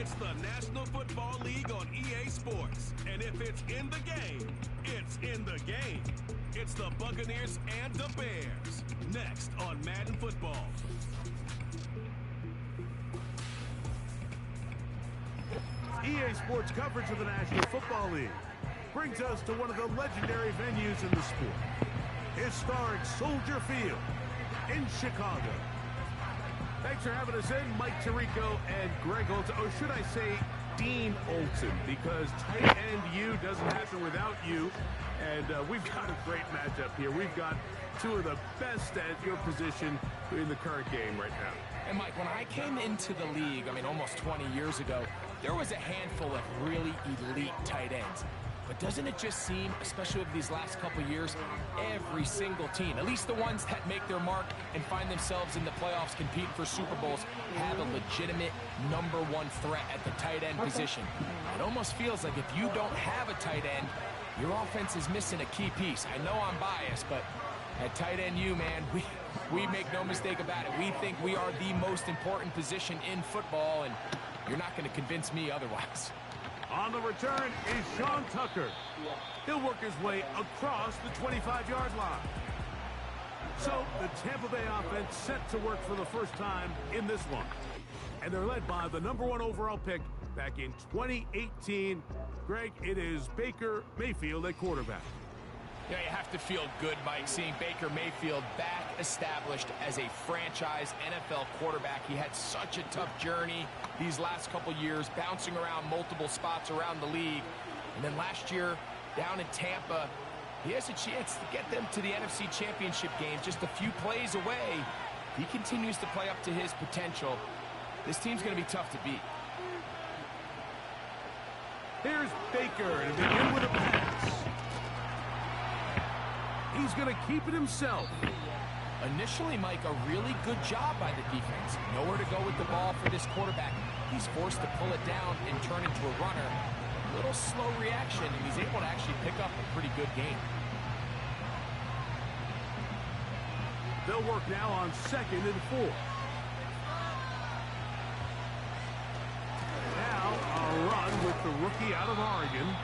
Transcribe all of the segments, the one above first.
It's the National Football League on EA Sports. And if it's in the game, it's in the game. It's the Buccaneers and the Bears. Next on Madden Football. EA Sports coverage of the National Football League brings us to one of the legendary venues in the sport. Historic Soldier Field in Chicago. Thanks for having us in, Mike Tirico and Greg Olson. Or should I say Dean Olson, because tight end U doesn't happen without you. And we've got a great matchup here. We've got two of the best at your position in the current game right now. And Mike, when I came into the league, almost 20 years ago, there was a handful of really elite tight ends. But doesn't it just seem, especially over these last couple years, every single team, at least the ones that make their mark and find themselves in the playoffs, compete for Super Bowls, have a legitimate #1 threat at the tight end position. It almost feels like if you don't have a tight end, your offense is missing a key piece. I know I'm biased, but at tight end U, man, we make no mistake about it. We think we are the most important position in football, and you're not going to convince me otherwise. On the return is Sean Tucker. He'll work his way across the 25-yard line. So the Tampa Bay offense set to work for the first time in this one. And they're led by the #1 overall pick back in 2018. Greg, it is Baker Mayfield at quarterback. You have to feel good, Mike, seeing Baker Mayfield back established as a franchise NFL quarterback. He had such a tough journey these last couple years, bouncing around multiple spots around the league. And then last year, down in Tampa, he has a chance to get them to the NFC Championship game just a few plays away. He continues to play up to his potential. This team's going to be tough to beat. Here's Baker to begin with a pass. He's going to keep it himself. Initially, Mike, a really good job by the defense. Nowhere to go with the ball for this quarterback. He's forced to pull it down and turn into a runner. A little slow reaction, and he's able to actually pick up a pretty good game. They'll work now on 2nd and 4. Now a run with the rookie out of Oregon.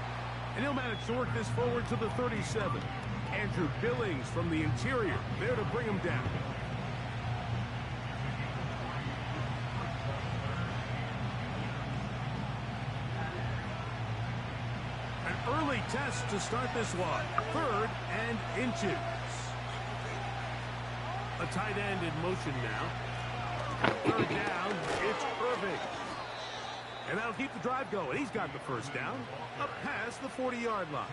And he'll manage to work this forward to the 37. Andrew Billings from the interior, there to bring him down. An early test to start this one. 3rd and inches. A tight end in motion now. 3rd down, it's Irving. And that'll keep the drive going. He's got the first down, up past the 40-yard line.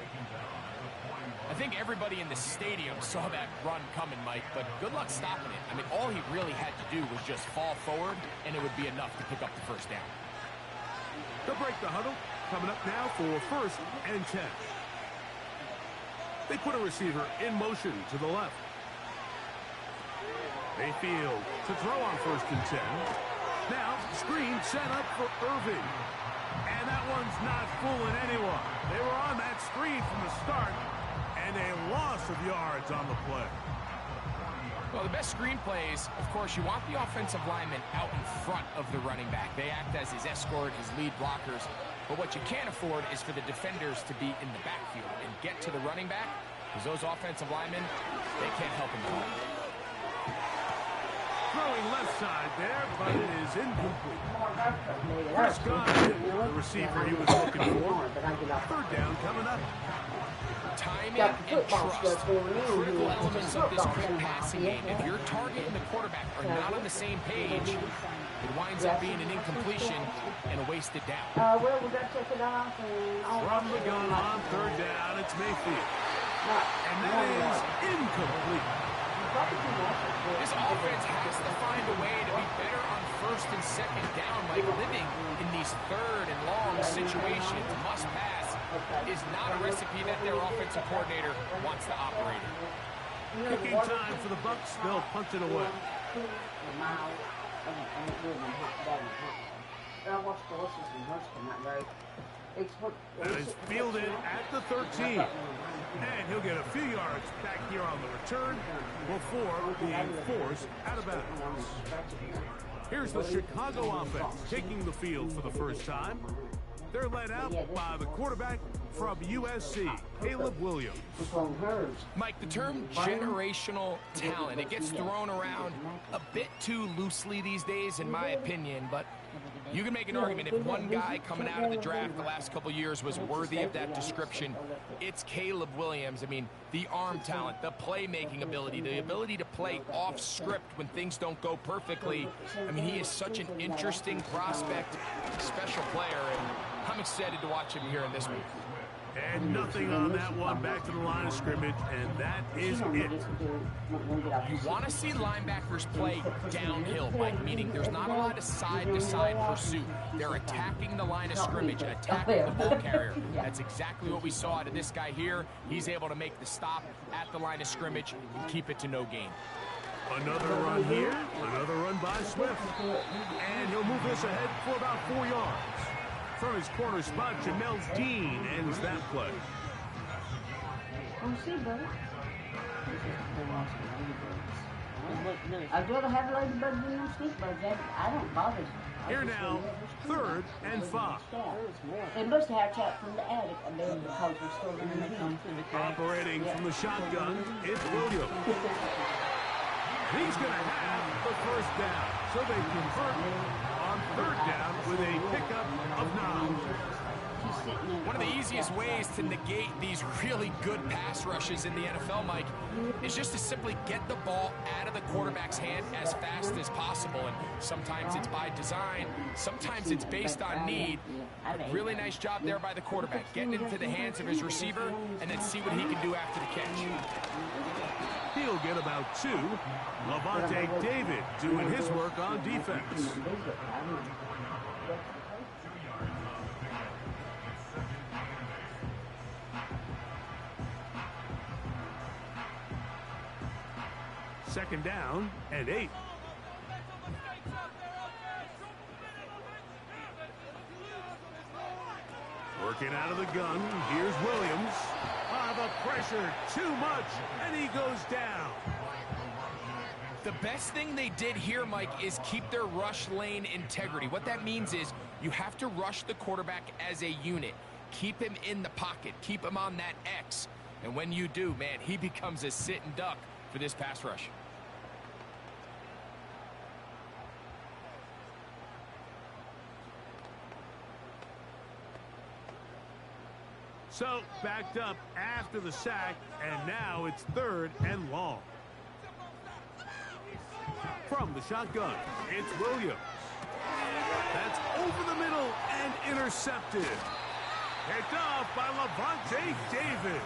I think everybody in the stadium saw that run coming, Mike, but good luck stopping it. All he really had to do was just fall forward, and it would be enough to pick up the first down. They'll break the huddle. Coming up now for 1st and 10. They put a receiver in motion to the left. Mayfield to throw on 1st and 10. Now, screen set up for Irving. And that one's not fooling anyone. They were on that screen from the start, and a loss of yards on the play. Well, the best screen plays, of course, you want the offensive lineman out in front of the running back. They act as his escort, his lead blockers. But what you can't afford is for the defenders to be in the backfield and get to the running back, because those offensive linemen, they can't help him at all. Throwing left side there, but it is incomplete. Chris Godwin, the receiver he was looking for. 3rd down coming up. Timing and trust, critical elements of this quick passing game. If your target and the quarterback are not on the same page, it winds up being an incompletion and a wasted down. From the gun on 3rd down, it's Mayfield. And that is incomplete. This offense has to find a way to be better on 1st and 2nd down, like living in these 3rd and long situations. Must pass is not a recipe that their offensive coordinator wants to operate in. Kicking time for the Bucs. They'll punt it away. And it's fielded at the 13. And he'll get a few yards back here on the return before being forced out of bounds. Here's the Chicago offense taking the field for the first time. They're led out by the quarterback from USC, Caleb Williams. Mike, the term generational talent, it gets thrown around a bit too loosely these days, in my opinion, but you can make an argument if one guy coming out of the draft the last couple years was worthy of that description, it's Caleb Williams. I mean, the arm talent, the playmaking ability, the ability to play off script when things don't go perfectly. I mean, he is such an interesting prospect, special player, and I'm excited to watch him here in this one. And nothing on that one, back to the line of scrimmage, and that is it. You want to see linebackers play downhill, Mike, meaning there's not a lot of side-to-side pursuit. They're attacking the line of scrimmage, attacking the ball carrier. That's exactly what we saw out of this guy here. He's able to make the stop at the line of scrimmage and keep it to no gain. Another run here, another run by Swift. And he'll move this ahead for about 4 yards. From his corner spot, Jamel Dean ends that play. I'd rather have ladybugs than them stink bugs. I don't bother. Here now, 3rd and 5. They must have tapped from the attic. I mean, because we're still in the heat. Operating from the shotgun, it's Williams. He's going to have the first down. So they convert on 3rd down with a pickup of 9. One of the easiest ways to negate these really good pass rushes in the NFL, Mike, is just to simply get the ball out of the quarterback's hand as fast as possible. And sometimes it's by design, sometimes it's based on need. A really nice job there by the quarterback, getting into the hands of his receiver and then see what he can do after the catch. He'll get about 2. Levante David doing his work on defense. Second down and 8. Working out of the gun, here's Williams. The pressure, too much, and he goes down. The best thing they did here, Mike, is keep their rush lane integrity. What that means is you have to rush the quarterback as a unit. Keep him in the pocket. Keep him on that X. And when you do, man, he becomes a sit and duck for this pass rush. So, backed up after the sack, and now it's 3rd and long. From the shotgun, it's Williams. That's over the middle and intercepted. Picked off by Levante David.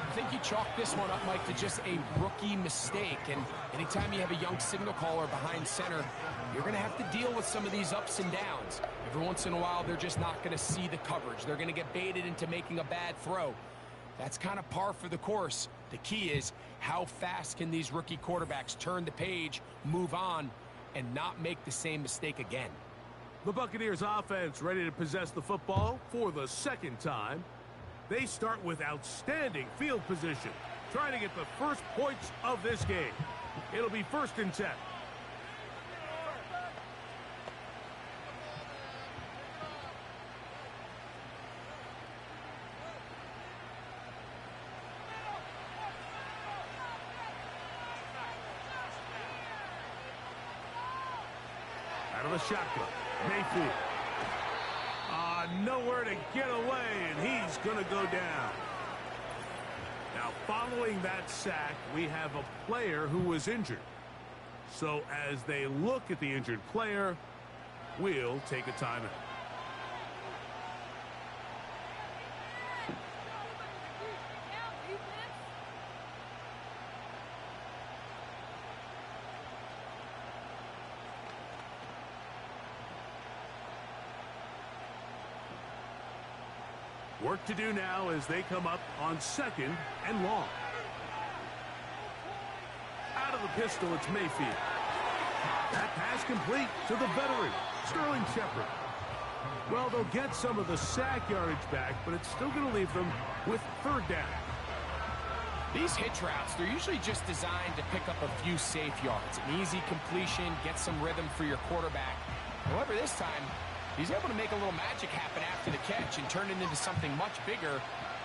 I think you chalk this one up, Mike, to just a rookie mistake. And anytime you have a young signal caller behind center, you're going to have to deal with some of these ups and downs. Every once in a while, they're just not going to see the coverage. They're going to get baited into making a bad throw. That's kind of par for the course. The key is how fast can these rookie quarterbacks turn the page, move on, and not make the same mistake again. The Buccaneers offense ready to possess the football for the 2nd time. They start with outstanding field position, trying to get the first points of this game. It'll be 1st and 10. Out of the shotgun, Mayfield. Nowhere to get away, and he's going to go down. Now, following that sack, we have a player who was injured. So, as they look at the injured player, we'll take a timeout. Work to do now as they come up on 2nd and long. Out of the pistol, it's Mayfield. That pass complete to the veteran, Sterling Shepard. Well, they'll get some of the sack yardage back, but it's still going to leave them with 3rd down. These hitch routes, they're usually just designed to pick up a few safe yards. An easy completion, get some rhythm for your quarterback. However, this time, he's able to make a little magic happen after the catch and turn it into something much bigger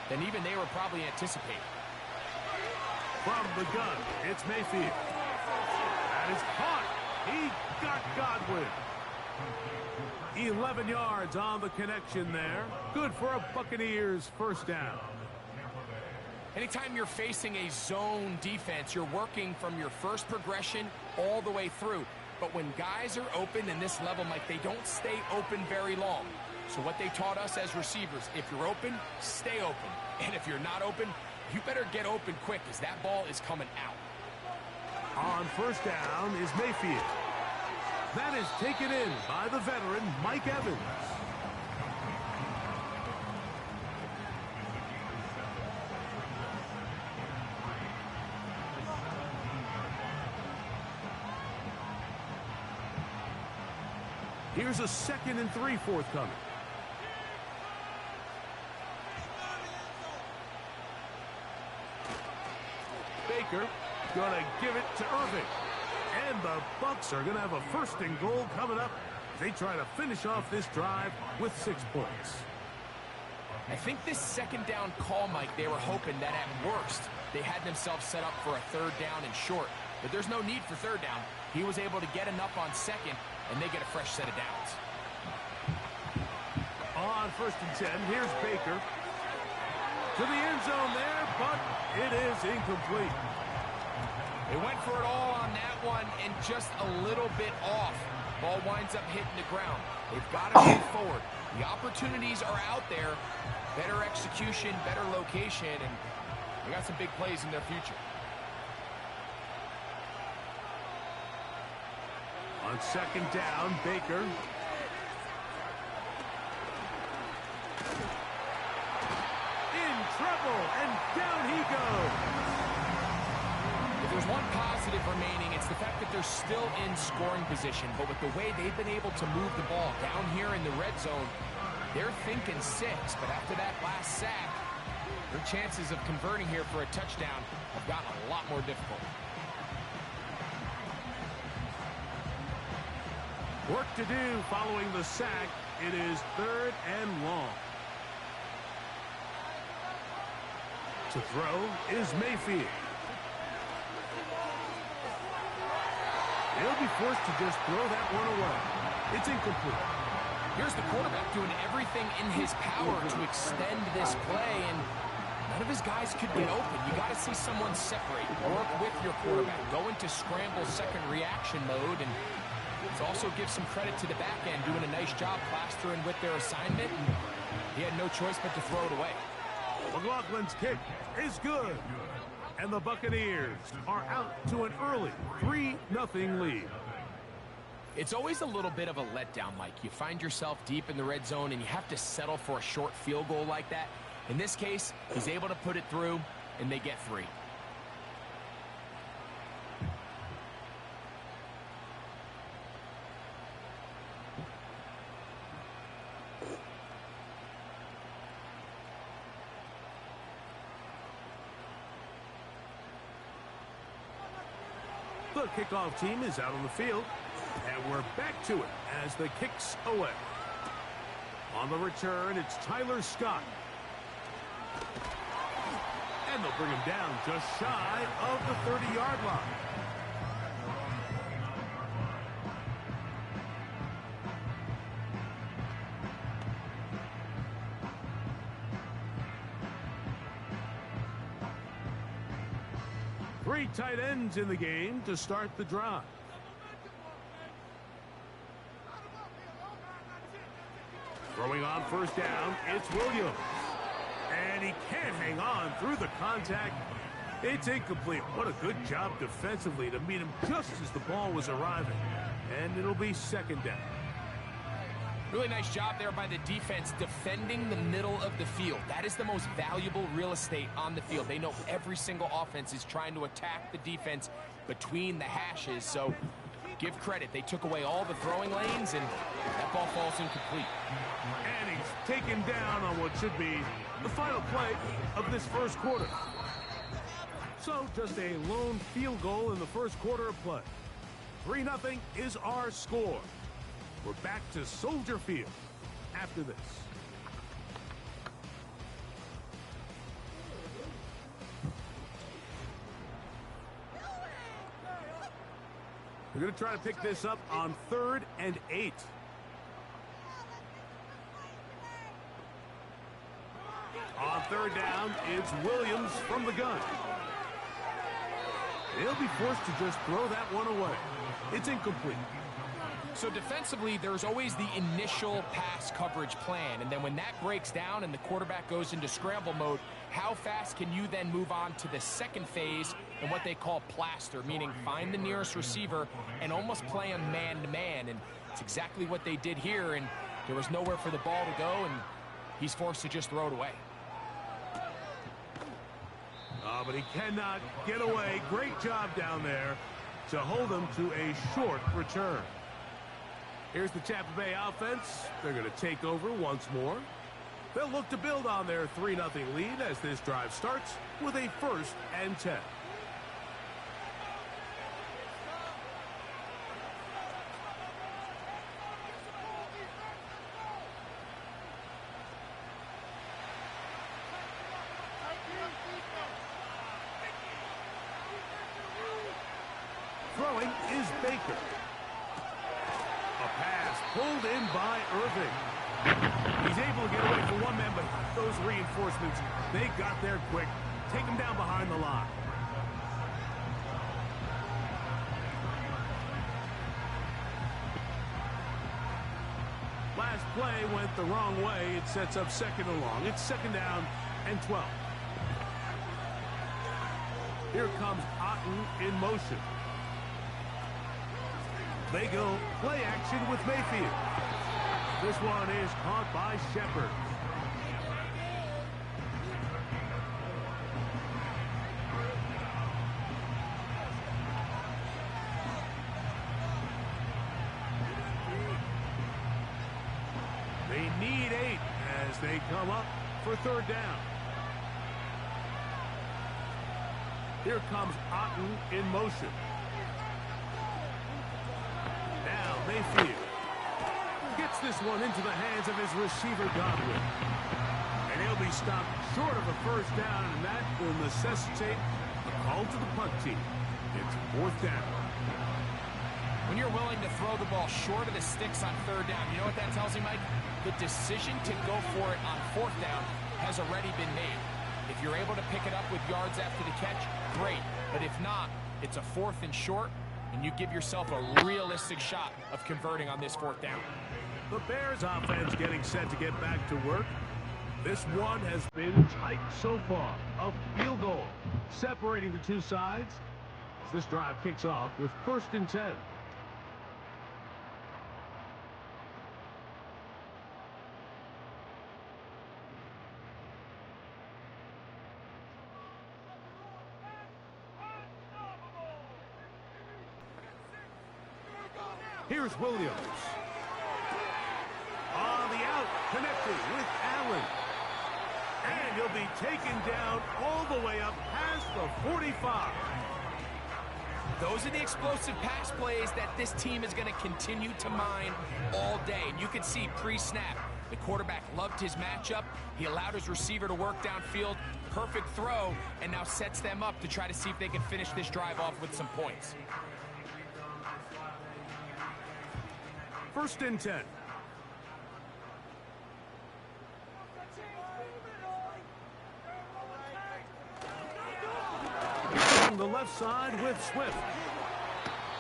than even they were probably anticipating. From the gun, it's Mayfield. That is caught. He got Godwin. 11 yards on the connection there. Good for a Buccaneers first down. Anytime you're facing a zone defense, you're working from your first progression all the way through. But when guys are open in this level, Mike, they don't stay open very long. So what they taught us as receivers, if you're open, stay open. And if you're not open, you better get open quick, as that ball is coming out. On first down is Mayfield. That is taken in by the veteran, Mike Evans. Here's a 2nd and 3 forthcoming. Baker gonna give it to Irving. And the Bucs are gonna have a 1st and goal coming up. They try to finish off this drive with 6 points. I think this 2nd down call, Mike, they were hoping that at worst they had themselves set up for a 3rd down and short. But there's no need for 3rd down. He was able to get enough on 2nd, and they get a fresh set of downs. On 1st and 10, here's Baker. To the end zone there, but it is incomplete. They went for it all on that one and just a little bit off. Ball winds up hitting the ground. They've got to move forward. The opportunities are out there. Better execution, better location, and they got some big plays in their future. On 2nd down, Baker. In trouble, and down he goes. If there's one positive remaining, it's the fact that they're still in scoring position. But with the way they've been able to move the ball down here in the red zone, they're thinking 6. But after that last sack, their chances of converting here for a touchdown have gotten a lot more difficult. Work to do following the sack. It is 3rd and long. To throw is Mayfield. He'll be forced to just throw that one away. It's incomplete. Here's the quarterback doing everything in his power to extend this play, and none of his guys could get open. You got to see someone separate, work with your quarterback, go into scramble 2nd reaction mode, and it also gives some credit to the back end doing a nice job plastering with their assignment, and he had no choice but to throw it away. McLaughlin's kick is good. And the Buccaneers are out to an early 3-0 lead. It's always a little bit of a letdown, Mike. You find yourself deep in the red zone and you have to settle for a short field goal like that. In this case, he's able to put it through, and they get 3. The kickoff team is out on the field, and we're back to it as the kick's away. On the return, it's Tyler Scott. And they'll bring him down just shy of the 30-yard line. Three tight ends in the game to start the drive. Throwing on first down, it's Williams. And he can't hang on through the contact. It's incomplete. What a good job defensively to meet him just as the ball was arriving. And it'll be 2nd down. Really nice job there by the defense defending the middle of the field. That is the most valuable real estate on the field. They know every single offense is trying to attack the defense between the hashes. So give credit. They took away all the throwing lanes, and that ball falls incomplete. And he's taken down on what should be the final play of this first quarter. So just a lone field goal in the first quarter of play. 3-0 is our score. We're back to Soldier Field after this. We're going to try to pick this up on 3rd and 8. On 3rd down, it's Williams from the gun. He'll be forced to just throw that one away. It's incomplete. So defensively, there's always the initial pass coverage plan, and then when that breaks down and the quarterback goes into scramble mode, how fast can you then move on to the second phase and what they call plaster, meaning find the nearest receiver and almost play him man-to-man, and it's exactly what they did here, and there was nowhere for the ball to go, and he's forced to just throw it away. Oh, but he cannot get away. Great job down there to hold him to a short return. Here's the Tampa Bay offense. They're going to take over once more. They'll look to build on their 3-0 lead as this drive starts with a 1st and 10. Throwing is Baker. A pass pulled in by Irving. He's able to get away from one man, but those reinforcements, they got there quick. Take him down behind the line. Last play went the wrong way. It sets up 2nd and long. It's 2nd down and 12. Here comes Otten in motion. They go play action with Mayfield. This one is caught by Shepard. They need 8 as they come up for 3rd down. Here comes Otten in motion. Mayfield gets this one into the hands of his receiver, Godwin. And he'll be stopped short of a 1st down, and that will necessitate a call to the punt team. It's 4th down. When you're willing to throw the ball short of the sticks on 3rd down, you know what that tells you, Mike? The decision to go for it on 4th down has already been made. If you're able to pick it up with yards after the catch, great. But if not, it's a 4th and short, and you give yourself a realistic shot of converting on this 4th down. The Bears offense getting set to get back to work. This one has been tight so far. A field goal separating the two sides as this drive kicks off with 1st and 10. Here's Williams. On the out, connecting with Allen. And he'll be taken down all the way up past the 45. Those are the explosive pass plays that this team is going to continue to mine all day. And you can see pre-snap, the quarterback loved his matchup. He allowed his receiver to work downfield. Perfect throw, and now sets them up to try to see if they can finish this drive off with some points. 1st and 10. On the left side with Swift.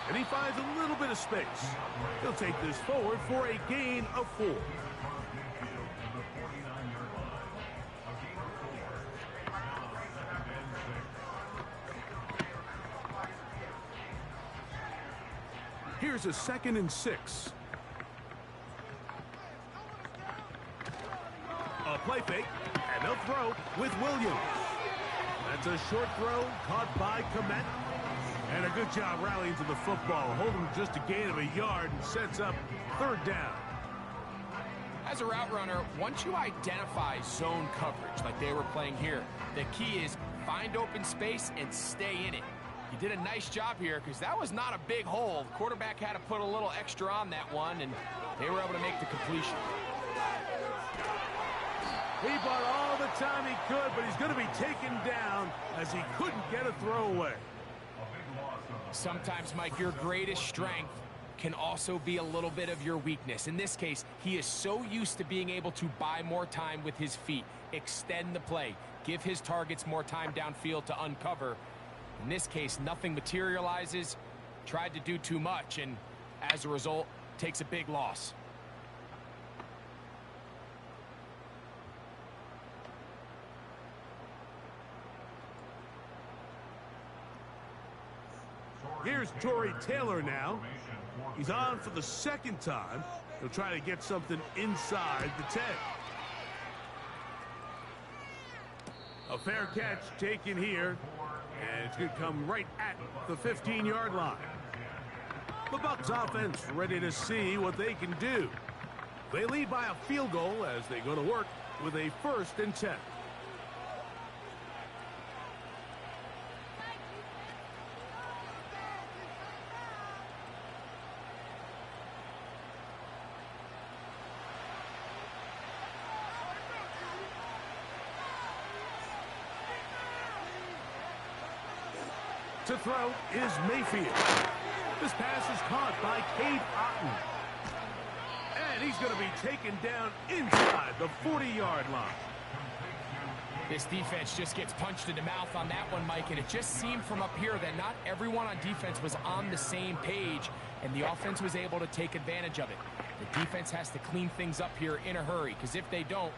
And he finds a little bit of space. He'll take this forward for a gain of 4. Here's a 2nd and 6. A play fake, and they'll throw with Williams. That's a short throw caught by Komet. And a good job rallying to the football. Holding just a gain of a yard and sets up 3rd down. As a route runner, once you identify zone coverage like they were playing here, the key is find open space and stay in it. You did a nice job here because that was not a big hole. The quarterback had to put a little extra on that one, and they were able to make the completion. He bought all the time he could, but he's going to be taken down as he couldn't get a throwaway. Sometimes, Mike, your greatest strength can also be a little bit of your weakness. In this case, he is so used to being able to buy more time with his feet, extend the play, give his targets more time downfield to uncover. In this case, nothing materializes, tried to do too much, and as a result, takes a big loss. Here's Torrey Taylor now. He's on for the second time. He'll try to get something inside the 10. A fair catch taken here, and it's going to come right at the 15-yard line. The Bucs offense ready to see what they can do. They lead by a field goal as they go to work with a 1st and 10. To throw is Mayfield. This pass is caught by Cade Otton. And he's going to be taken down inside the 40-yard line. This defense just gets punched in the mouth on that one, Mike, and it just seemed from up here that not everyone on defense was on the same page, and the offense was able to take advantage of it. The defense has to clean things up here in a hurry, because if they don't,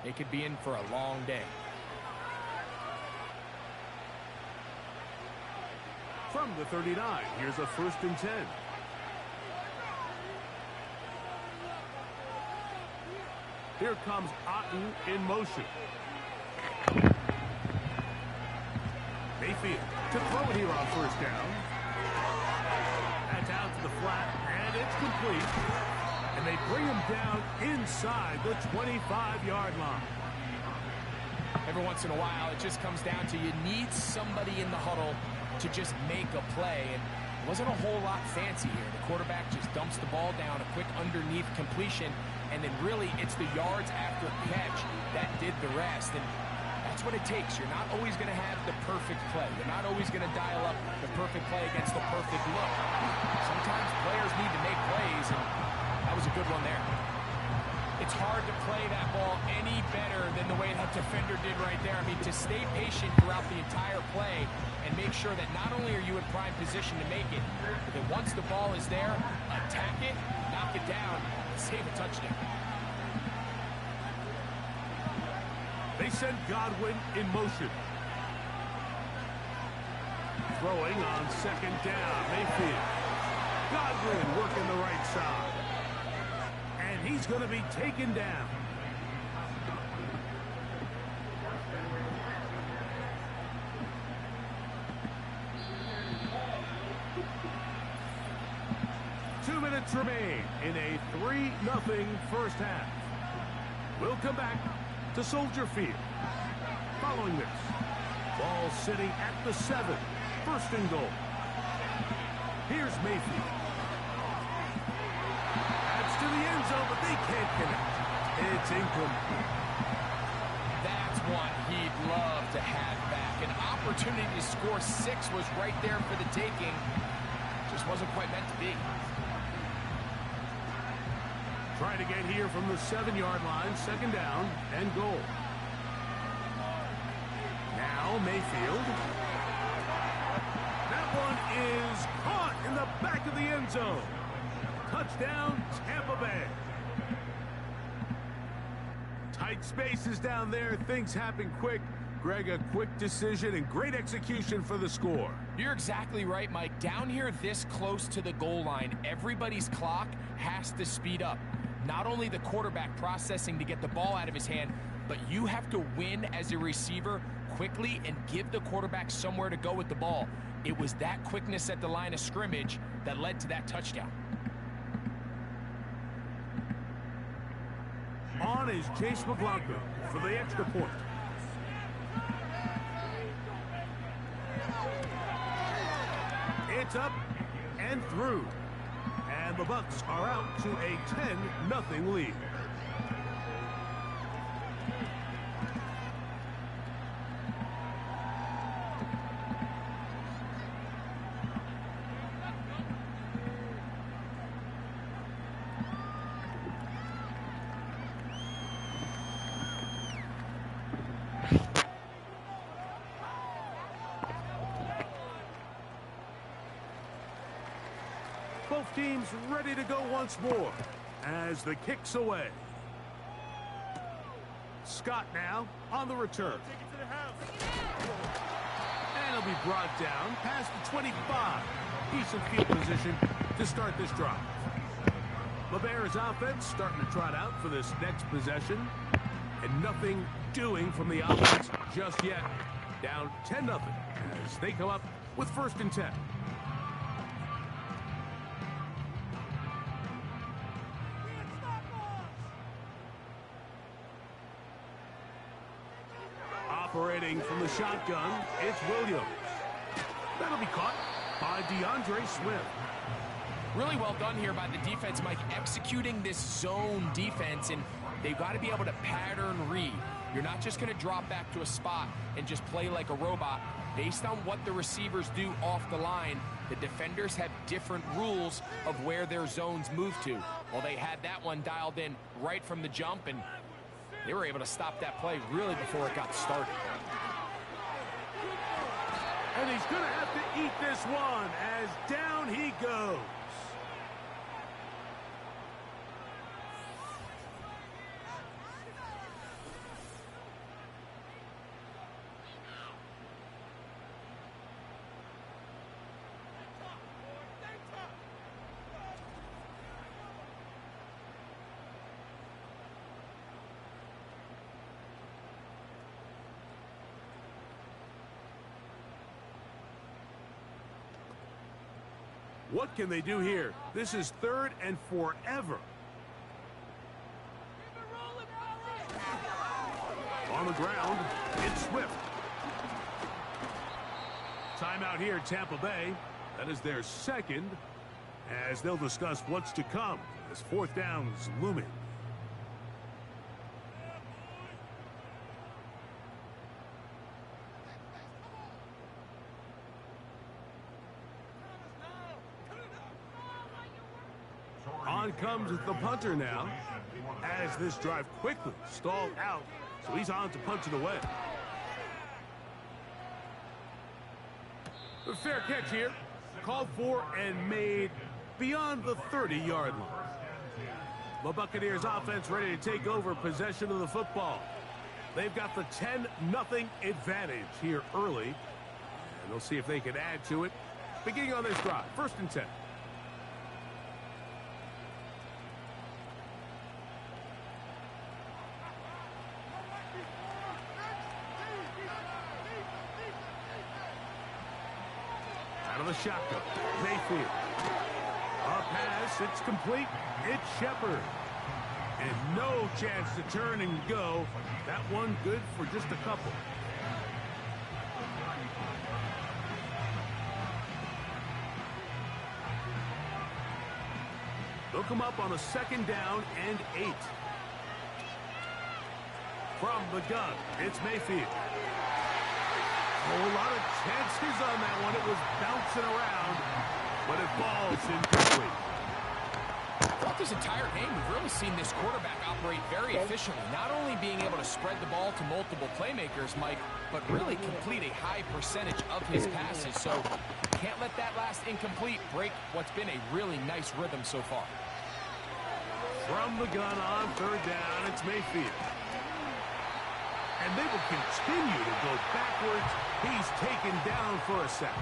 they could be in for a long day. From the 39, here's a 1st and 10. Here comes Otton in motion. Mayfield to throw it here on 1st down. That's out to the flat, and it's complete. And they bring him down inside the 25-yard line. Every once in a while, it just comes down to you need somebody in the huddle to just make a play, and it wasn't a whole lot fancy here. The quarterback just dumps the ball down, a quick underneath completion, and then really it's the yards after catch that did the rest, and that's what it takes. You're not always going to have the perfect play. You're not always going to dial up the perfect play against the perfect look. Sometimes players need to make plays, and that was a good one there. It's hard to play that ball any better than the way that defender did right there. I mean, to stay patient throughout the entire play and make sure that not only are you in prime position to make it, but that once the ball is there, attack it, knock it down, and save a touchdown. They send Godwin in motion. Throwing on 2nd down, Mayfield. Godwin working the right side. And he's going to be taken down. Two minutes remain in a 3-0 first half. We'll come back to Soldier Field. Following this, ball sitting at the 7, 1st and goal. Here's Mayfield. That's to the end zone, but they can't connect. It's incomplete. That's one he'd love to have back. An opportunity to score 6 was right there for the taking. Just wasn't quite meant to be. Trying to get here from the 7-yard line, 2nd down and goal. Now Mayfield. That one is caught in the back of the end zone. Touchdown, Tampa Bay. Tight spaces down there. Things happen quick. Greg, a quick decision and great execution for the score. You're exactly right, Mike. Down here this close to the goal line, everybody's clock has to speed up. Not only the quarterback processing to get the ball out of his hand, but you have to win as a receiver quickly and give the quarterback somewhere to go with the ball. It was that quickness at the line of scrimmage that led to that touchdown. on is Chase McLaughlin for the extra point. It's up and through. And the Bucks are out to a 10-0 lead. Both teams ready to go once more as the kick's away. Scott now on the return. And he'll be brought down past the 25. Decent field position to start this drive. The Bears offense starting to trot out for this next possession. And nothing doing from the offense just yet. Down 10-0 as they come up with 1st and 10. Operating from the shotgun, it's Williams. That'll be caught by DeAndre Swift. Really well done here by the defense, Mike, executing this zone defense, and they've got to be able to pattern read. You're not just going to drop back to a spot and just play like a robot. Based on what the receivers do off the line, the defenders have different rules of where their zones move to. Well, they had that one dialed in right from the jump, and they were able to stop that play really before it got started. And he's going to have to eat this one as down he goes. What can they do here? This is 3rd and forever. On the ground, it's Swift. Timeout here, Tampa Bay. That is their 2nd, as they'll discuss what's to come as 4th down is looming. On comes the punter now, as this drive quickly stalled out, so he's on to punch it away. A fair catch here, called for and made beyond the 30-yard line. The Buccaneers offense ready to take over possession of the football. They've got the 10-0 advantage here early, and they'll see if they can add to it. Beginning on this drive, 1st and 10. Out of the shotgun, Mayfield. A pass, it's complete. It's Shepard. And no chance to turn and go. That one good for just a couple. They'll come up on a 2nd down and 8. From the gun, it's Mayfield. A lot of chances on that one. It was bouncing around, but it falls incomplete. Throughout this entire game, we've really seen this quarterback operate very efficiently, not only being able to spread the ball to multiple playmakers, Mike, but really complete a high percentage of his passes. So can't let that last incomplete break what's been a really nice rhythm so far. From the gun on 3rd down, it's Mayfield. And they will continue to go backwards. He's taken down for a sack.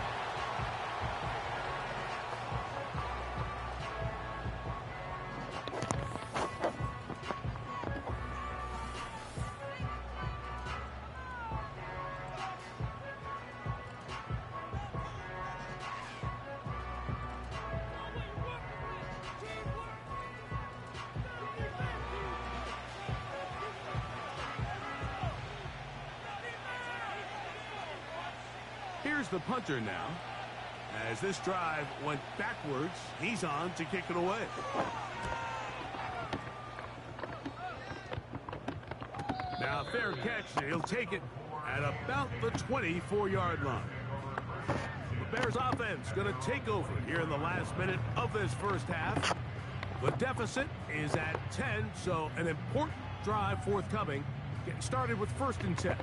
Here's the punter now. As this drive went backwards, he's on to kick it away. Now, fair catch. He'll take it at about the 24-yard line. The Bears offense going to take over here in the last minute of this first half. The deficit is at 10, so an important drive forthcoming. Getting started with 1st and 10.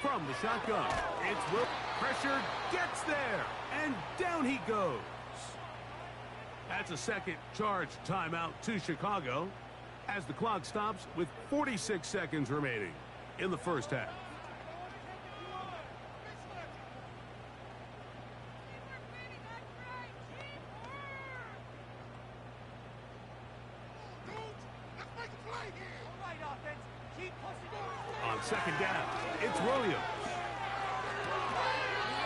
From the shotgun, it's Will. Pressure gets there, and down he goes. That's a second charge timeout to Chicago as the clock stops with 46 seconds remaining in the first half. On second down, it's Williams.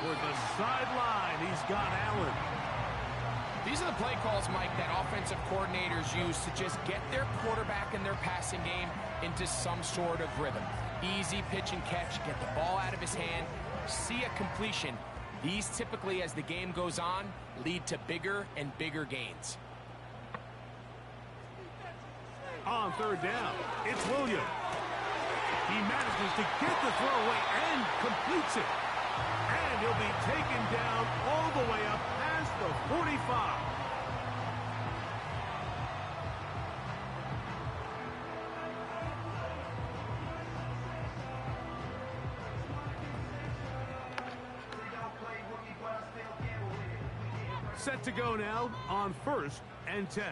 Toward the sideline, he's got Allen. These are the play calls, Mike, that offensive coordinators use to just get their quarterback and their passing game into some sort of rhythm. Easy pitch and catch, get the ball out of his hand, see a completion. These typically, as the game goes on, lead to bigger and bigger gains. On third down, it's Williams. He manages to get the throw away and completes it. And he'll be taken down all the way up past the 45. Set to go now on 1st and 10.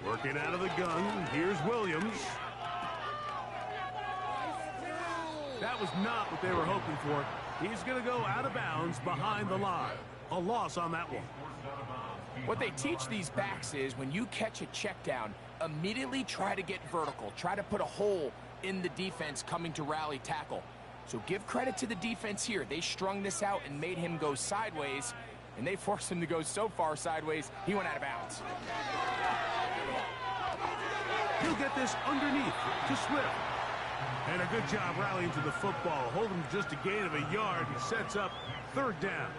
Working out of the gun, here's Williams. That was not what they were hoping for. He's going to go out of bounds behind the line. A loss on that one. What they teach these backs is when you catch a check down, immediately try to get vertical. Try to put a hole in the defense coming to rally tackle. So give credit to the defense here. They strung this out and made him go sideways, and they forced him to go so far sideways, he went out of bounds. He'll get this underneath to Swift. And a good job rallying to the football. Holding just a gain of a yard. He sets up 3rd down.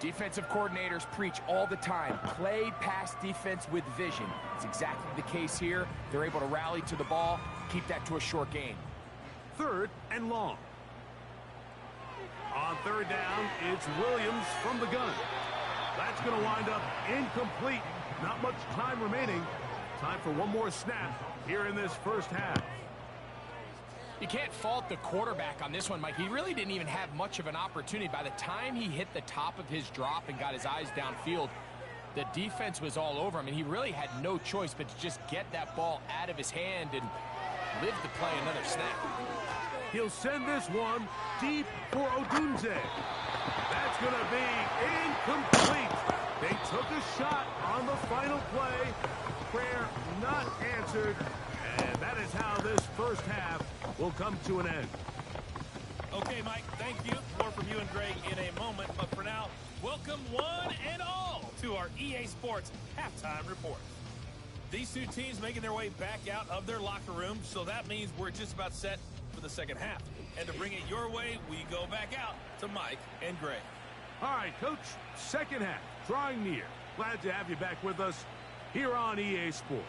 Defensive coordinators preach all the time. Play pass defense with vision. It's exactly the case here. They're able to rally to the ball, keep that to a short gain. 3rd and long. On 3rd down, it's Williams from the gun. That's going to wind up incomplete. Not much time remaining. Time for one more snap here in this first half. You can't fault the quarterback on this one, Mike. He really didn't even have much of an opportunity. By the time he hit the top of his drop and got his eyes downfield, the defense was all over him, and he really had no choice but to just get that ball out of his hand and live to play another snap. He'll send this one deep for Odunze. That's going to be incomplete. They took a shot on the final play. Prayer not answered. And that is how this first half will come to an end. Okay, Mike, thank you. More from you and Greg in a moment. But for now, welcome one and all to our EA Sports Halftime Report. These two teams making their way back out of their locker room, so that means we're just about set for the second half. And to bring it your way, we go back out to Mike and Greg. All right, Coach, second half, drawing near. Glad to have you back with us here on EA Sports.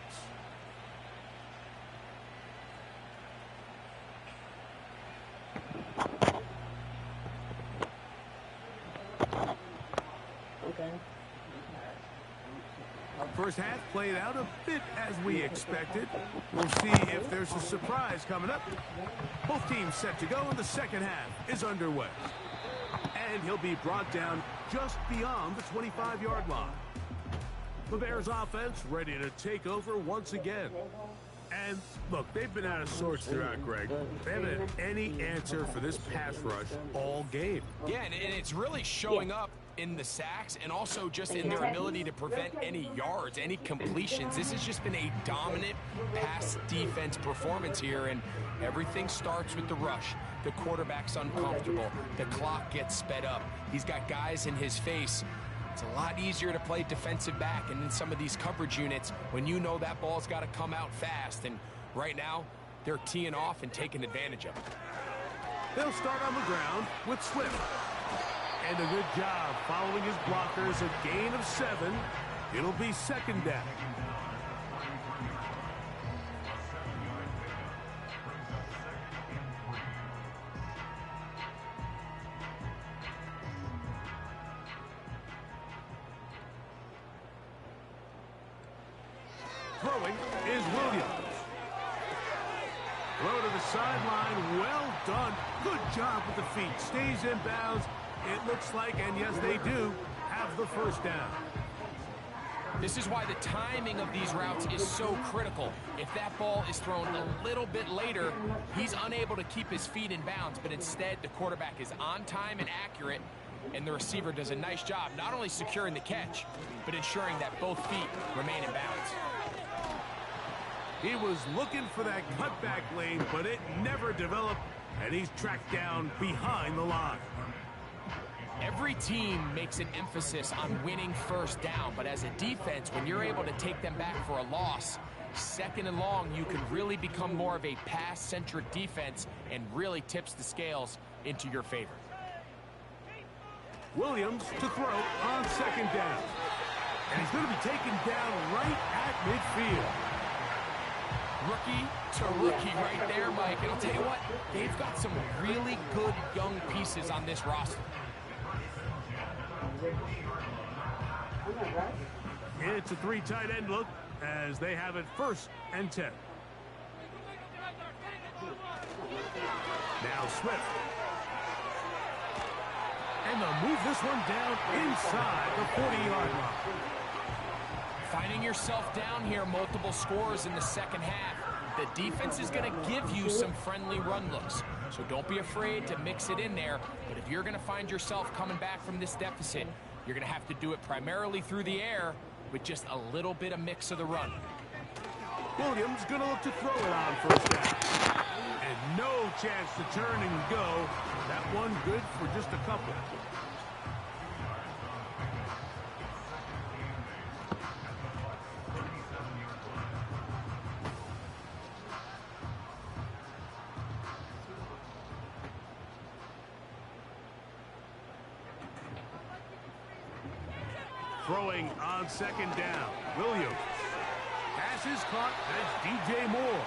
Okay. First half played out a bit as we expected. We'll see if there's a surprise coming up. Both teams set to go, and the second half is underway. And he'll be brought down just beyond the 25-yard line. The Bears offense ready to take over once again. And look, they've been out of sorts throughout, Greg. They haven't had any answer for this pass rush all game. Yeah, and it's really showing up in the sacks and also just in their ability to prevent any yards, any completions. This has just been a dominant pass defense performance here, and everything starts with the rush. The quarterback's uncomfortable. The clock gets sped up. He's got guys in his face. It's a lot easier to play defensive back and in some of these coverage units when you know that ball's got to come out fast. And right now, they're teeing off and taking advantage of it. They'll start on the ground with Swift. And a good job following his blockers, a gain of 7. It'll be second down. Throwing is Williams. Throw to the sideline. Well done. Good job with the feet. Stays in bounds. It looks like, and yes, they do, have the first down. This is why the timing of these routes is so critical. If that ball is thrown a little bit later, he's unable to keep his feet in bounds, but instead the quarterback is on time and accurate, and the receiver does a nice job not only securing the catch, but ensuring that both feet remain in bounds. He was looking for that cutback lane, but it never developed, and he's tracked down behind the line. Every team makes an emphasis on winning first down, but as a defense, when you're able to take them back for a loss, second and long, you can really become more of a pass-centric defense and really tips the scales into your favor. Williams to throw on second down. And he's going to be taken down right at midfield. Rookie to rookie right there, Mike. And I'll tell you what, they've got some really good young pieces on this roster. It's a 3 tight end look as they have it first and 10. Now Swift. And they'll move this one down inside the 40-yard line. Finding yourself down here, multiple scores in the second half. The defense is going to give you some friendly run looks, so don't be afraid to mix it in there. But if you're going to find yourself coming back from this deficit, you're going to have to do it primarily through the air with just a little bit of mix of the run. Williams going to look to throw it on first down. And no chance to turn and go. That one good for just a couple. Throwing on second down. Williams. Pass is caught. That's DJ Moore.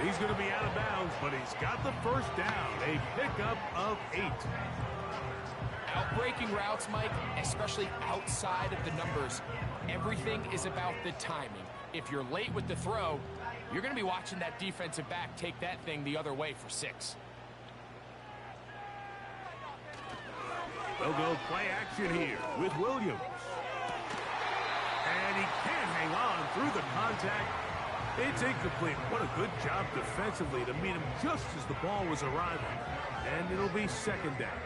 He's going to be out of bounds, but he's got the first down. A pickup of 8. Outbreaking routes, Mike, especially outside of the numbers, everything is about the timing. If you're late with the throw, you're going to be watching that defensive back take that thing the other way for 6. They'll go play action here with Williams. And he can't hang on through the contact. It's incomplete. What a good job defensively to meet him just as the ball was arriving. And it'll be second down.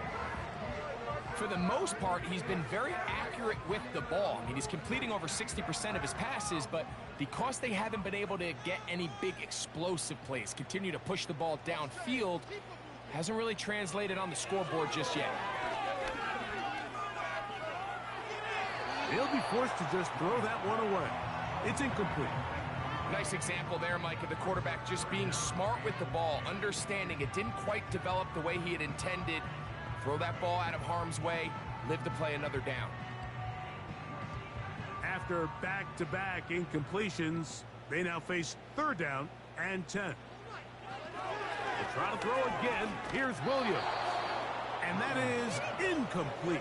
For the most part, he's been very accurate with the ball. I mean, he's completing over 60% of his passes, but because they haven't been able to get any big explosive plays, continue to push the ball downfield, hasn't really translated on the scoreboard just yet. They'll be forced to just throw that one away. It's incomplete. Nice example there, Mike, of the quarterback just being smart with the ball, understanding it didn't quite develop the way he had intended. Throw that ball out of harm's way, live to play another down. After back-to-back incompletions, they now face third down and 10. They'll try to throw again. Here's Williams. And that is incomplete.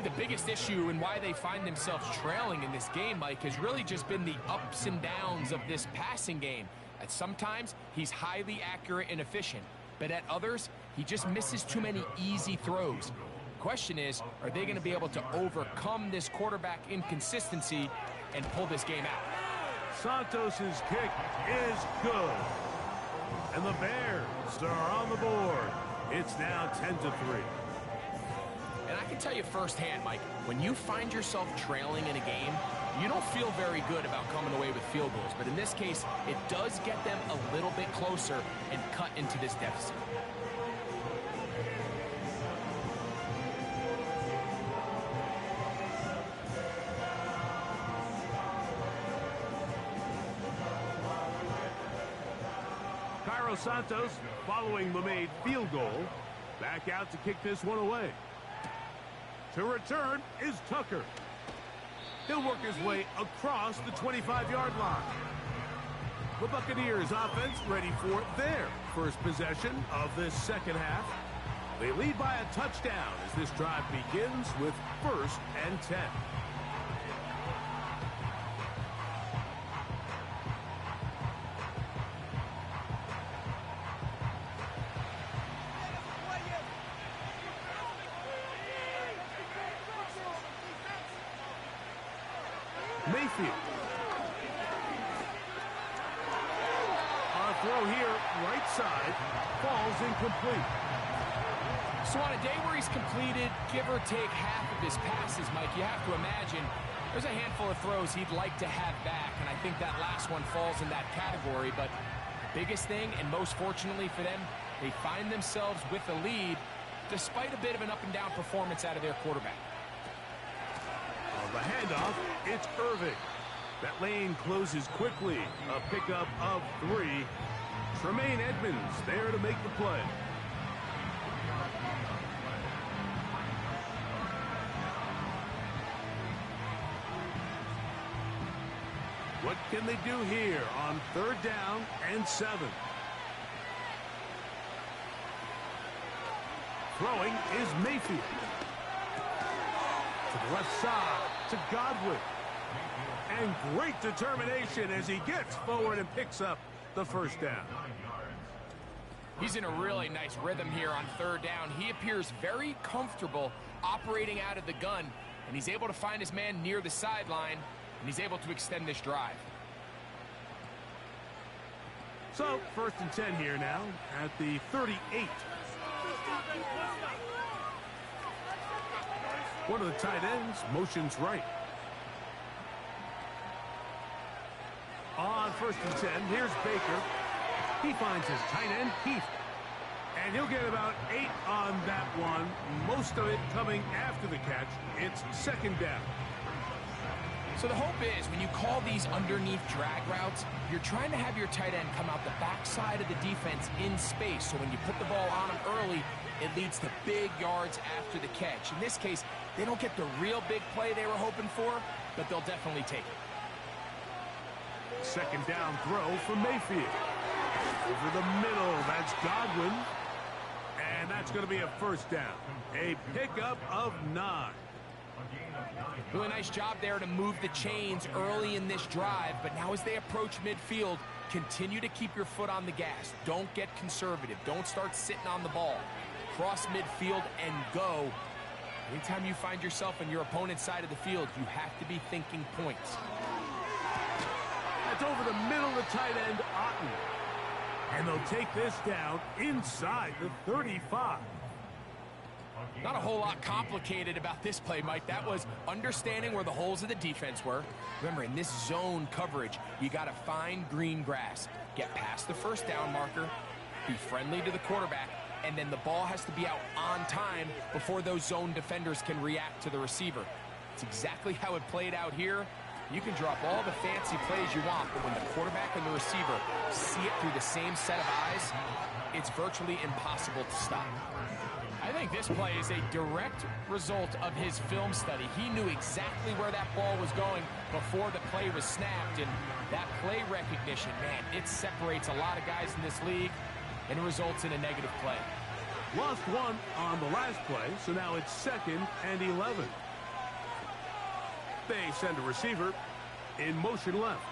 The biggest issue and why they find themselves trailing in this game, Mike, has really just been the ups and downs of this passing game. At sometimes, he's highly accurate and efficient, but at others, he just misses too many easy throws. The question is, are they going to be able to overcome this quarterback inconsistency and pull this game out? Santos's kick is good. And the Bears are on the board. It's now 10-3. And I can tell you firsthand, Mike, when you find yourself trailing in a game, you don't feel very good about coming away with field goals. But in this case, it does get them a little bit closer and cut into this deficit. Santos, following the made field goal, back out to kick this one away. To return is Tucker. He'll work his way across the 25-yard line. The Buccaneers offense ready for their first possession of this second half. They lead by a touchdown as this drive begins with 1st and 10. Mayfield. On a throw here, right side, falls incomplete. So on a day where he's completed, give or take half of his passes, Mike, you have to imagine there's a handful of throws he'd like to have back, and I think that last one falls in that category. But biggest thing, and most fortunately for them, they find themselves with a lead despite a bit of an up-and-down performance out of their quarterback. On the handoff, it's Irving. That lane closes quickly. A pickup of 3. Tremaine Edmonds there to make the play. What can they do here on 3rd down and 7? Throwing is Mayfield. To the left side, to Godwin. And great determination as he gets forward and picks up the 1st down. He's in a really nice rhythm here on 3rd down. He appears very comfortable operating out of the gun, and he's able to find his man near the sideline, and he's able to extend this drive. So, 1st and 10 here now at the 38. One of the tight ends motions right. On 1st and 10, here's Baker. He finds his tight end, Heath. And he'll get about 8 on that one. Most of it coming after the catch. It's 2nd down. So the hope is when you call these underneath drag routes, you're trying to have your tight end come out the backside of the defense in space. So when you put the ball on him early, it leads to big yards after the catch. In this case, they don't get the real big play they were hoping for, but they'll definitely take it. 2nd down throw for Mayfield. Over the middle, that's Godwin. And that's going to be a 1st down. A pickup of 9. Really nice job there to move the chains early in this drive, but now as they approach midfield, continue to keep your foot on the gas. Don't get conservative. Don't start sitting on the ball. Cross midfield and go. Anytime you find yourself on your opponent's side of the field, you have to be thinking points. That's over the middle of the tight end, Otten. And they'll take this down inside the 35. Not a whole lot complicated about this play, Mike. That was understanding where the holes of the defense were. Remember, in this zone coverage, you got to find green grass. Get past the 1st down marker, be friendly to the quarterback, and then the ball has to be out on time before those zone defenders can react to the receiver. It's exactly how it played out here. You can drop all the fancy plays you want, but when the quarterback and the receiver see it through the same set of eyes, it's virtually impossible to stop. I think this play is a direct result of his film study. He knew exactly where that ball was going before the play was snapped, and that play recognition, man, it separates a lot of guys in this league and results in a negative play. Lost 1 on the last play, so now it's 2nd and 11. They send a receiver in motion left.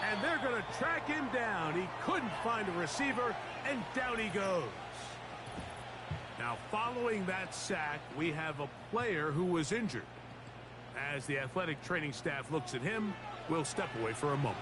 And they're going to track him down. He couldn't find a receiver, and down he goes. Now, following that sack, we have a player who was injured. As the athletic training staff looks at him, we'll step away for a moment.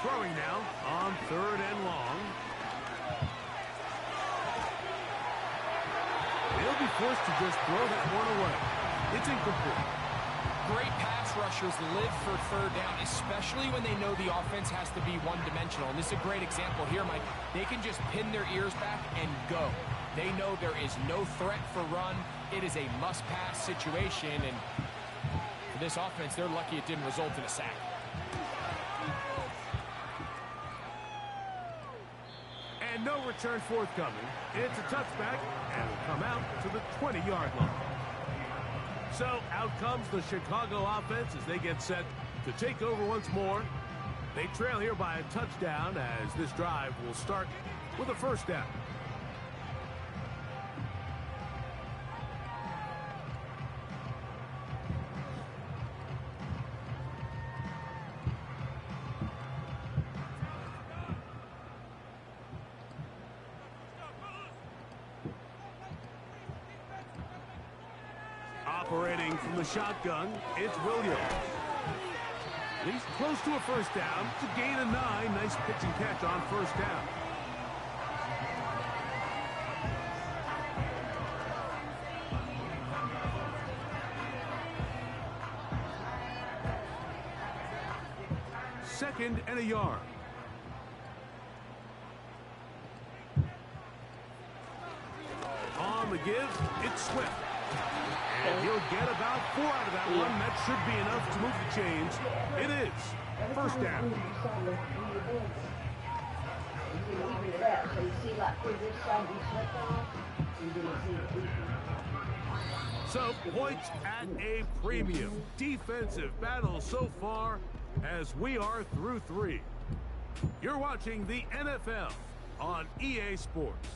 Throwing now on 3rd and long. They'll be forced to just throw that one away. It's incomplete. Great pass rushers live for 3rd down, especially when they know the offense has to be one-dimensional. And this is a great example here, Mike. They can just pin their ears back and go. They know there is no threat for run. It is a must-pass situation. And for this offense, they're lucky it didn't result in a sack. And no return forthcoming. It's a touchback, and will come out to the 20-yard line. So out comes the Chicago offense as they get set to take over once more. They trail here by a touchdown as this drive will start with a 1st down. Operating from the shotgun, it's Williams. He's close to a 1st down. It's a gain of 9. Nice pitch and catch on 1st down. Second and a yard. On the give, it's Swift. And he'll get about 4 out of that one. That should be enough to move the chains. It is 1st down. So points at a premium. Defensive battle so far as we are through 3. You're watching the NFL on EA Sports.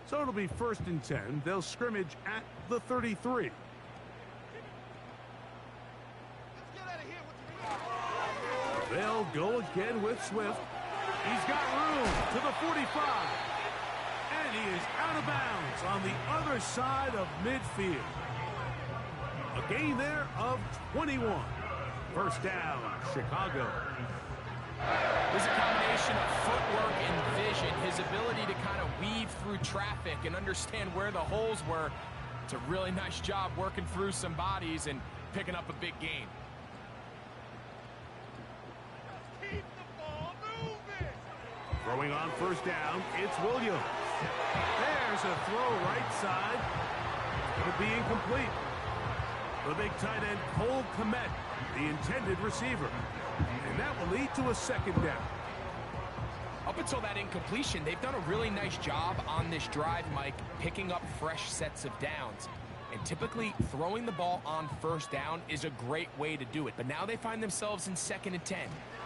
So it'll be 1st and 10. They'll scrimmage at the 33. They'll go again with Swift. He's got room to the 45. And he is out of bounds on the other side of midfield. A gain there of 21. 1st down, Chicago. There's a combination of footwork and vision, his ability to kind of weave through traffic and understand where the holes were. It's a really nice job working through some bodies and picking up a big gain. Keep the ball moving. Throwing on 1st down, it's Williams. There's a throw right side. It'll be incomplete. The big tight end, Cole Kmet, the intended receiver. And that will lead to a 2nd down. Up until that incompletion, they've done a really nice job on this drive, Mike, picking up fresh sets of downs. And typically, throwing the ball on 1st down is a great way to do it. But now they find themselves in 2nd and 10.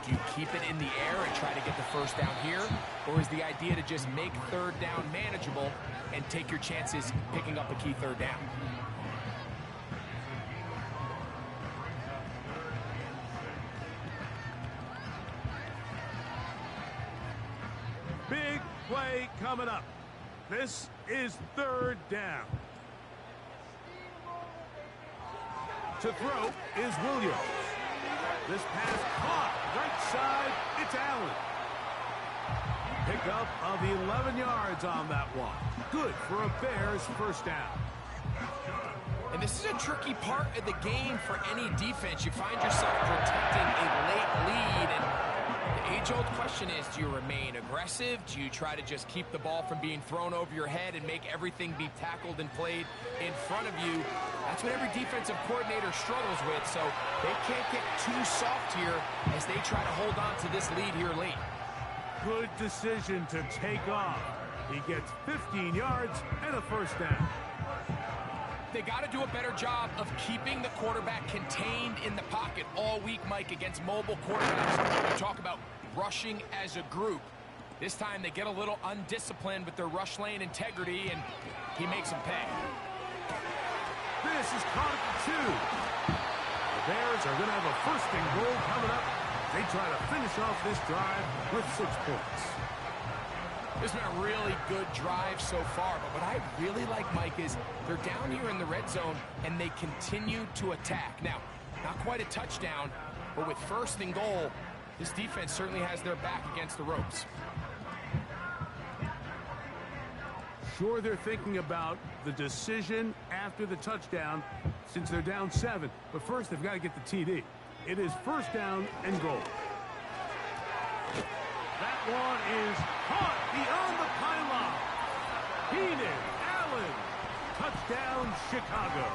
Do you keep it in the air and try to get the 1st down here? Or is the idea to just make 3rd down manageable and take your chances picking up a key 3rd down? Big play coming up. This is 3rd down. To throw is Williams. This pass caught right side. It's Allen. Pickup of 11 yards on that one. Good for a Bears 1st down. And this is a tricky part of the game for any defense. You find yourself protecting a late lead, and the age-old question is, do you remain aggressive? Do you try to just keep the ball from being thrown over your head and make everything be tackled and played in front of you? That's what every defensive coordinator struggles with, so they can't get too soft here as they try to hold on to this lead here late. Good decision to take off. He gets 15 yards and a first down. They got to do a better job of keeping the quarterback contained in the pocket all week, Mike, against mobile quarterbacks. You talk about rushing as a group. This time they get a little undisciplined with their rush lane integrity, and he makes them pay. This is caught at the 2. The Bears are going to have a first and goal coming up. They try to finish off this drive with 6 points. This has been a really good drive so far, but what I really like, Mike, is they're down here in the red zone, and they continue to attack. Now, not quite a touchdown, but with first and goal, this defense certainly has their back against the ropes. Sure, they're thinking about the decision after the touchdown since they're down 7, but first they've got to get the TD. It is first down and goal. That one is caught beyond the pylon. Keenan Allen. Touchdown, Chicago.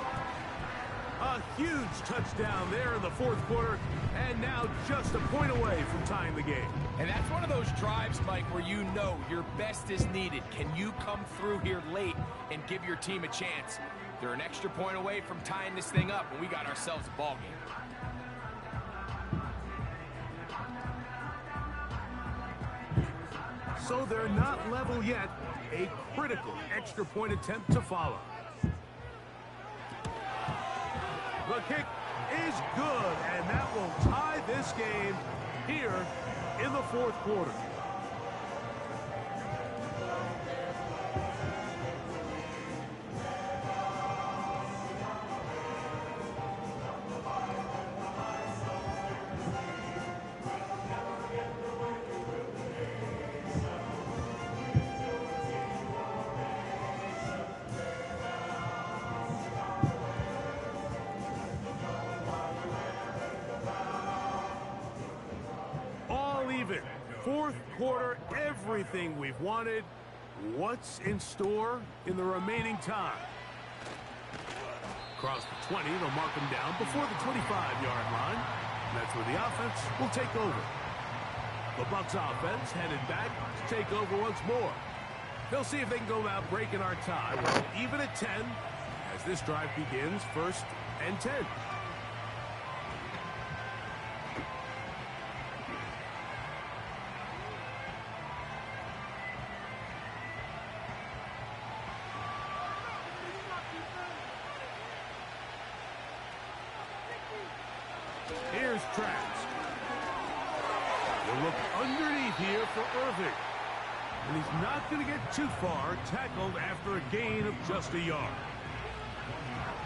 A huge touchdown there in the 4th quarter, and now just a point away from tying the game. And that's one of those drives, Mike, where you know your best is needed. Can you come through here late and give your team a chance? They're an extra point away from tying this thing up, and we got ourselves a ball game. So they're not level yet. A critical extra point attempt to follow. The kick is good, and that will tie this game here in the 4th quarter. Even. 4th quarter, everything we've wanted. What's in store in the remaining time? Across the 20, they'll mark them down before the 25-yard line. That's where the offense will take over. The Bucs offense headed back to take over once more. They'll see if they can go about breaking our tie. Well, even at 10, as this drive begins, 1st and 10. Here's Trask. We'll look underneath here for Irving. And he's not going to get too far, tackled after a gain of just a yard.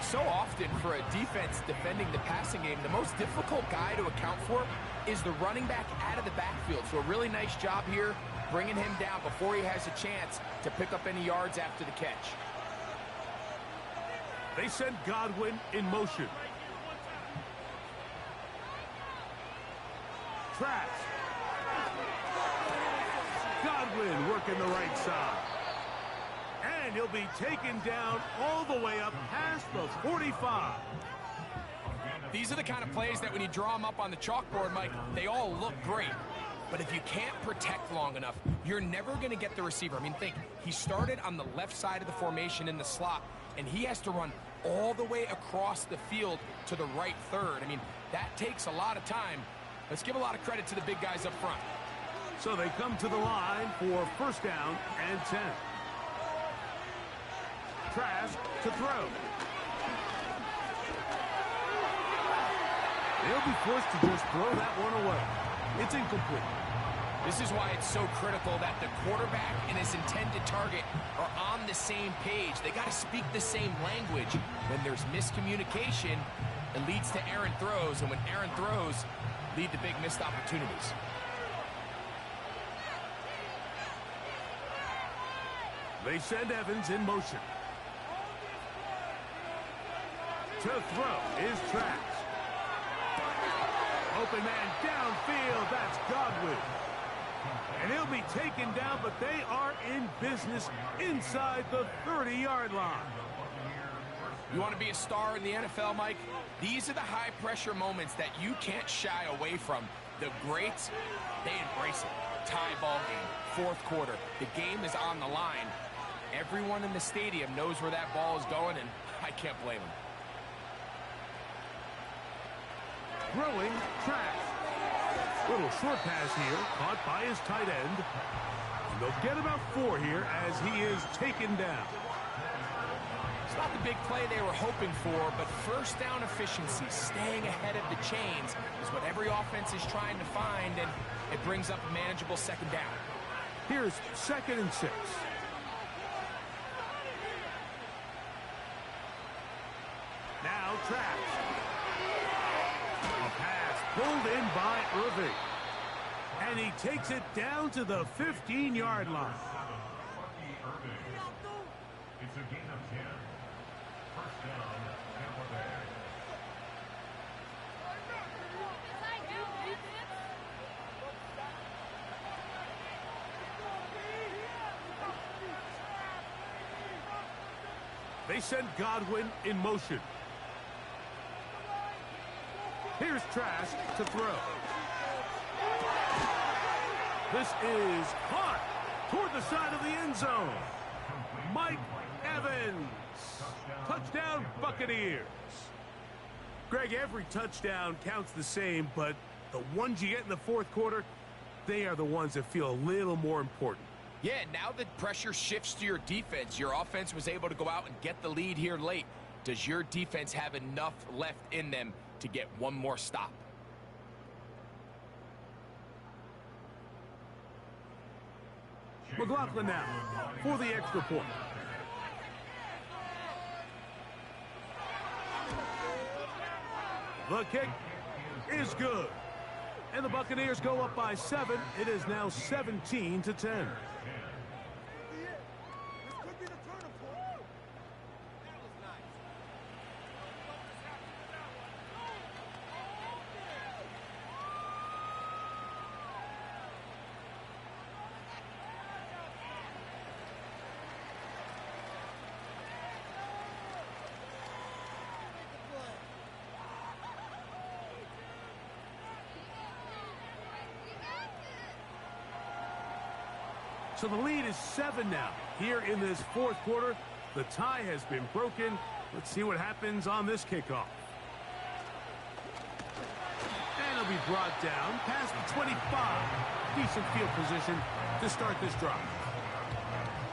So often for a defense defending the passing game, the most difficult guy to account for is the running back out of the backfield. So a really nice job here, bringing him down before he has a chance to pick up any yards after the catch. They send Godwin in motion. Trask. Godwin working the right side. And he'll be taken down all the way up past the 45. These are the kind of plays that when you draw them up on the chalkboard, Mike, they all look great. But if you can't protect long enough, you're never going to get the receiver. I mean, think, he started on the left side of the formation in the slot, and he has to run all the way across the field to the right third. I mean, that takes a lot of time. Let's give a lot of credit to the big guys up front. So they come to the line for first down and 10. Trask to throw. They'll be forced to just throw that one away. It's incomplete. This is why it's so critical that the quarterback and his intended target are on the same page. They got to speak the same language. When there's miscommunication, it leads to errant throws, and when errant throws lead to big missed opportunities. They send Evans in motion. To throw is Trask. Open man downfield, that's Godwin. And he'll be taken down, but they are in business inside the 30-yard line. You want to be a star in the NFL, Mike? These are the high-pressure moments that you can't shy away from. The greats, they embrace it. Tie ball game, fourth quarter. The game is on the line. Everyone in the stadium knows where that ball is going, and I can't blame them. Throwing, Trask. Little short pass here, caught by his tight end. And they'll get about 4 here as he is taken down. It's not the big play they were hoping for, but first down efficiency, staying ahead of the chains, is what every offense is trying to find, and it brings up a manageable second down. Here's 2nd and 6. Now Trask. A pass pulled in by Irving. And he takes it down to the 15-yard line. It's a gain of 10. First down, Tampa Bay. They send Godwin in motion. Here's Trask to throw. This is caught toward the side of the end zone. Mike Evans. Touchdown, Buccaneers. Greg, every touchdown counts the same, but the ones you get in the fourth quarter, they are the ones that feel a little more important. Yeah, now that pressure shifts to your defense, your offense was able to go out and get the lead here late. Does your defense have enough left in them to get one more stop? McLaughlin now for the extra point. The kick is good. And the Buccaneers go up by 7. It is now 17-10. So the lead is 7 now. Here in this fourth quarter, the tie has been broken. Let's see what happens on this kickoff. And it'll be brought down past the 25. Decent field position to start this drive.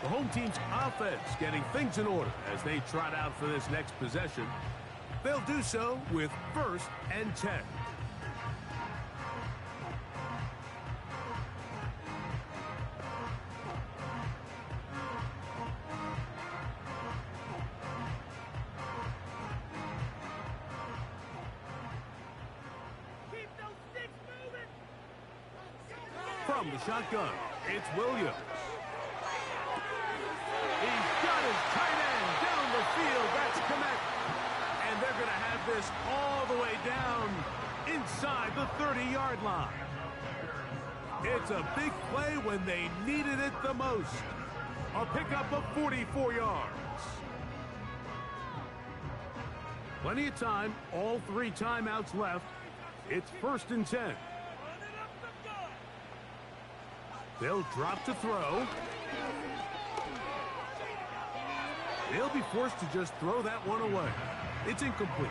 The home team's offense getting things in order as they trot out for this next possession. They'll do so with 1st and 10. From the shotgun, it's Williams. He's got his tight end down the field. That's connect. And they're going to have this all the way down inside the 30-yard line. It's a big play when they needed it the most. A pickup of 44 yards. Plenty of time. All 3 timeouts left. It's 1st and 10. They'll drop to throw. They'll be forced to just throw that one away. It's incomplete.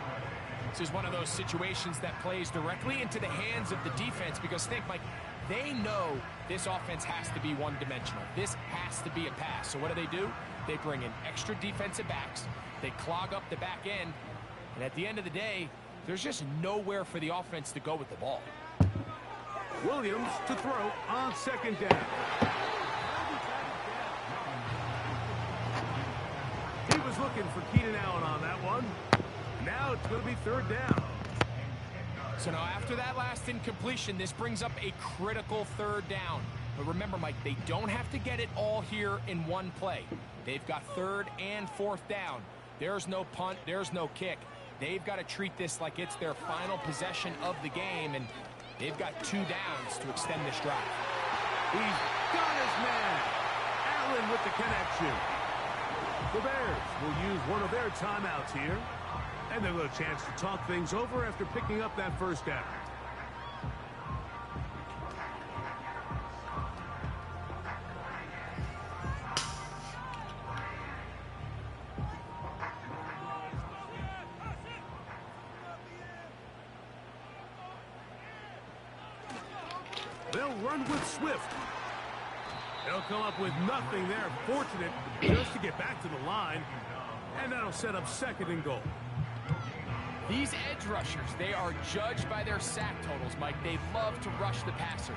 This is one of those situations that plays directly into the hands of the defense because think, Mike, they know this offense has to be one-dimensional. This has to be a pass. So what do? They bring in extra defensive backs. They clog up the back end. And at the end of the day, there's just nowhere for the offense to go with the ball. Williams to throw on 2nd down. He was looking for Keenan Allen on that one. Now it's going to be 3rd down. So now after that last incompletion, this brings up a critical 3rd down. But remember, Mike, they don't have to get it all here in one play. They've got 3rd and 4th down. There's no punt. There's no kick. They've got to treat this like it's their final possession of the game, and they've got 2 downs to extend this drive. He's got his man. Allen with the connection. The Bears will use one of their timeouts here. And they'll get a chance to talk things over after picking up that 1st down. They'll run with Swift. They'll come up with nothing there. Fortunate just to get back to the line. And that'll set up 2nd and goal. These edge rushers, they are judged by their sack totals, Mike. They love to rush the passer.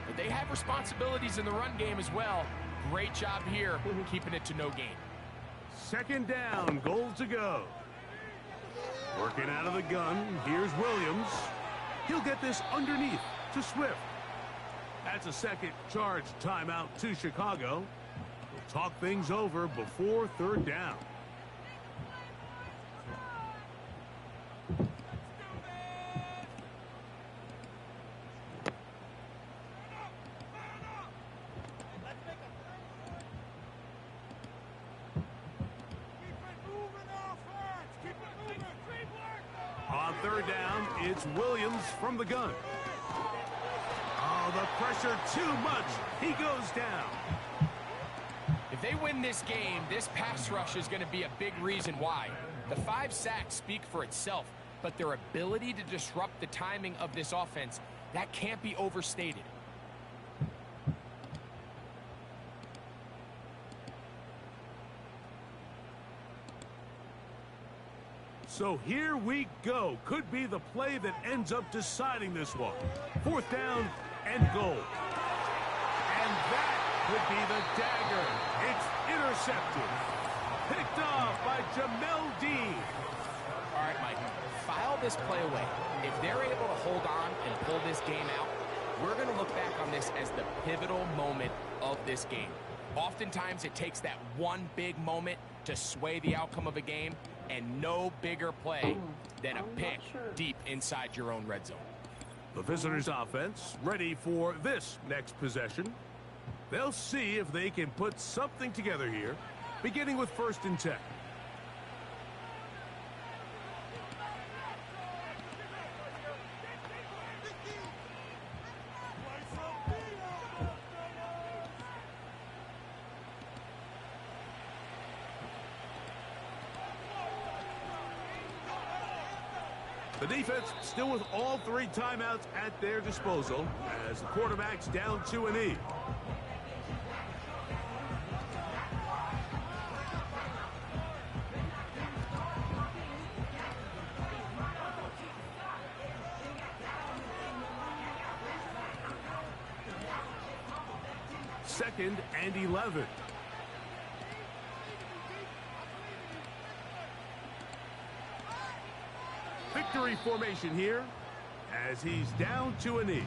But they have responsibilities in the run game as well. Great job here, keeping it to no gain. 2nd down, goal to go. Working out of the gun, here's Williams. He'll get this underneath to Swift. That's a 2nd charge timeout to Chicago. We'll talk things over before 3rd down. On 3rd down, it's Williams from the gun. Oh, the pressure too much. He goes down. If they win this game, this pass rush is going to be a big reason why. The 5 sacks speak for itself, but their ability to disrupt the timing of this offense, that can't be overstated. So here we go. Could be the play that ends up deciding this one. 4th down and goal. And that could be the dagger. It's intercepted. Picked off by Jamel Dean. All right, Mike, file this play away. If they're able to hold on and pull this game out, we're going to look back on this as the pivotal moment of this game. Oftentimes, it takes that one big moment to sway the outcome of a game, and no bigger play than a pick deep inside your own red zone. The visitors' offense ready for this next possession. They'll see if they can put something together here, beginning with 1st and 10. The defense still with all 3 timeouts at their disposal as the quarterback's down to a knee. Second and 11. Victory formation here as he's down to a knee.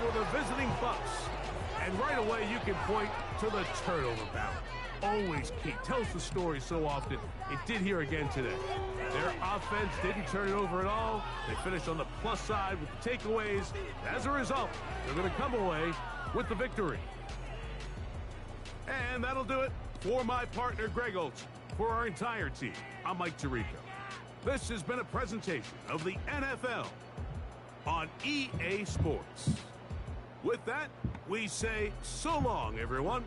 For the visiting Bucks. And right away you can point to the turnover battle. Always key. Tells the story so often. It did here again today. Their offense didn't turn it over at all. They finished on the plus side with the takeaways. As a result, they're going to come away with the victory. And that'll do it for my partner Greg Olson. For our entire team, I'm Mike Tirico. This has been a presentation of the NFL on EA Sports. With that, we say so long, everyone.